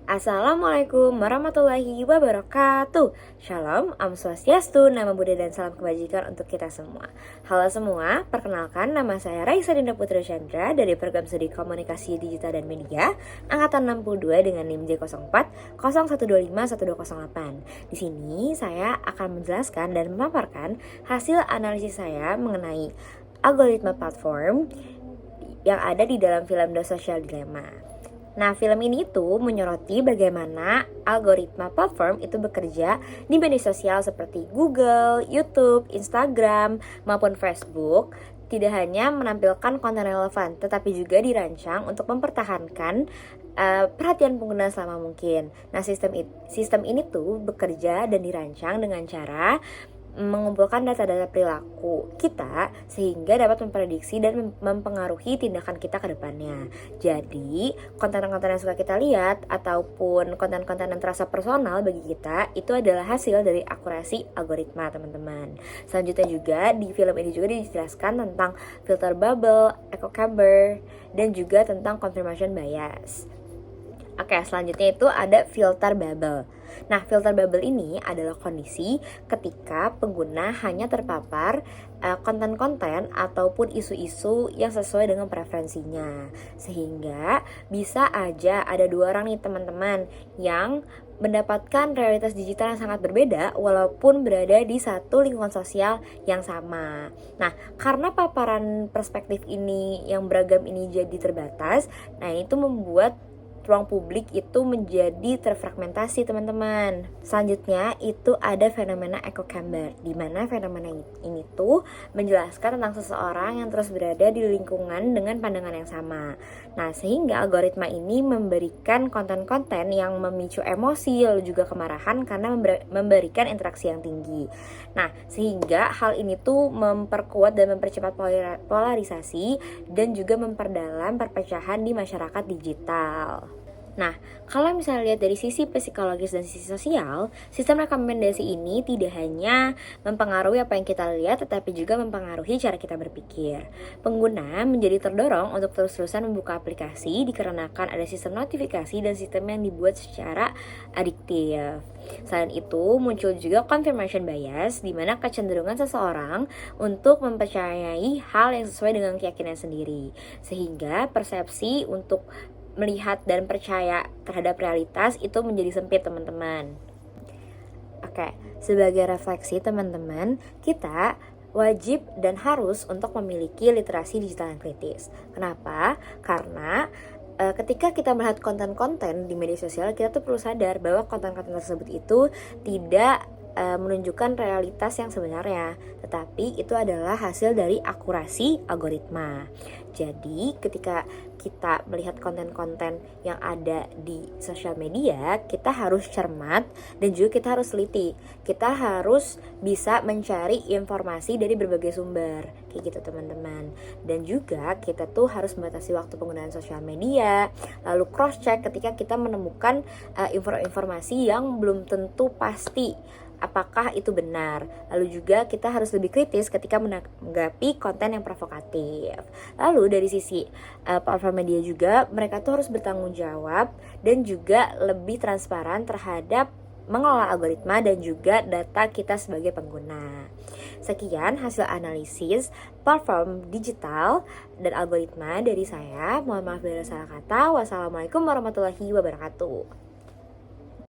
Assalamualaikum warahmatullahi wabarakatuh. Shalom, Om Swastiastu, nama Buddha dan salam kebajikan untuk kita semua. Halo semua, perkenalkan nama saya Raisa Dinda Putri Chandra dari program studi Komunikasi Digital dan Media angkatan 62 dengan NIM J04 0125 1208. Di sini saya akan menjelaskan dan memaparkan hasil analisis saya mengenai algoritma platform yang ada di dalam film The Social Dilemma. Nah, film ini tuh menyoroti bagaimana algoritma platform itu bekerja di media sosial seperti Google, YouTube, Instagram, maupun Facebook. Tidak hanya menampilkan konten relevan, tetapi juga dirancang untuk mempertahankan perhatian pengguna selama mungkin. Nah, sistem ini tuh bekerja dan dirancang dengan cara mengumpulkan data-data perilaku kita sehingga dapat memprediksi dan mempengaruhi tindakan kita ke depannya. Jadi, konten-konten yang suka kita lihat ataupun konten-konten yang terasa personal bagi kita itu adalah hasil dari akurasi algoritma, teman-teman. Selanjutnya juga di film ini juga dijelaskan tentang filter bubble, echo chamber, dan juga tentang confirmation bias. Oke, selanjutnya itu ada filter bubble. Nah, filter bubble ini adalah kondisi ketika pengguna hanya terpapar konten-konten ataupun isu-isu yang sesuai dengan preferensinya. Sehingga bisa aja ada dua orang nih teman-teman yang mendapatkan realitas digital yang sangat berbeda walaupun berada di satu lingkungan sosial yang sama. Nah, karena paparan perspektif ini yang beragam ini jadi terbatas, nah itu membuat ruang publik itu menjadi terfragmentasi, teman-teman. Selanjutnya itu ada fenomena echo chamber, di mana fenomena ini tuh menjelaskan tentang seseorang yang terus berada di lingkungan dengan pandangan yang sama. Nah, sehingga algoritma ini memberikan konten-konten yang memicu emosi lalu juga kemarahan karena memberikan interaksi yang tinggi. Nah, sehingga hal ini tuh memperkuat dan mempercepat polarisasi dan juga memperdalam perpecahan di masyarakat digital. Nah, kalau misalnya lihat dari sisi psikologis dan sisi sosial, sistem rekomendasi ini tidak hanya mempengaruhi apa yang kita lihat, tetapi juga mempengaruhi cara kita berpikir. Pengguna menjadi terdorong untuk terus-terusan membuka aplikasi dikarenakan ada sistem notifikasi dan sistem yang dibuat secara adiktif. Selain itu, muncul juga confirmation bias, di mana kecenderungan seseorang untuk mempercayai hal yang sesuai dengan keyakinan sendiri, sehingga persepsi untuk melihat dan percaya terhadap realitas itu menjadi sempit, teman-teman. Oke, sebagai refleksi teman-teman, kita wajib dan harus untuk memiliki literasi digital yang kritis. Kenapa? Karena ketika kita melihat konten-konten di media sosial, kita tuh perlu sadar bahwa konten-konten tersebut itu tidak menunjukkan realitas yang sebenarnya, tetapi itu adalah hasil dari akurasi algoritma. Jadi ketika kita melihat konten-konten yang ada di sosial media, kita harus cermat dan juga kita harus teliti. Kita harus bisa mencari informasi dari berbagai sumber, kayak gitu teman-teman. Dan juga kita tuh harus membatasi waktu penggunaan sosial media, lalu cross check ketika kita menemukan informasi yang belum tentu pasti apakah itu benar. Lalu juga kita harus lebih kritis ketika menanggapi konten yang provokatif. Lalu dari sisi platform media juga, mereka tuh harus bertanggung jawab dan juga lebih transparan terhadap mengelola algoritma dan juga data kita sebagai pengguna. Sekian hasil analisis platform digital dan algoritma dari saya. Mohon maaf bila salah kata. Wassalamualaikum warahmatullahi wabarakatuh.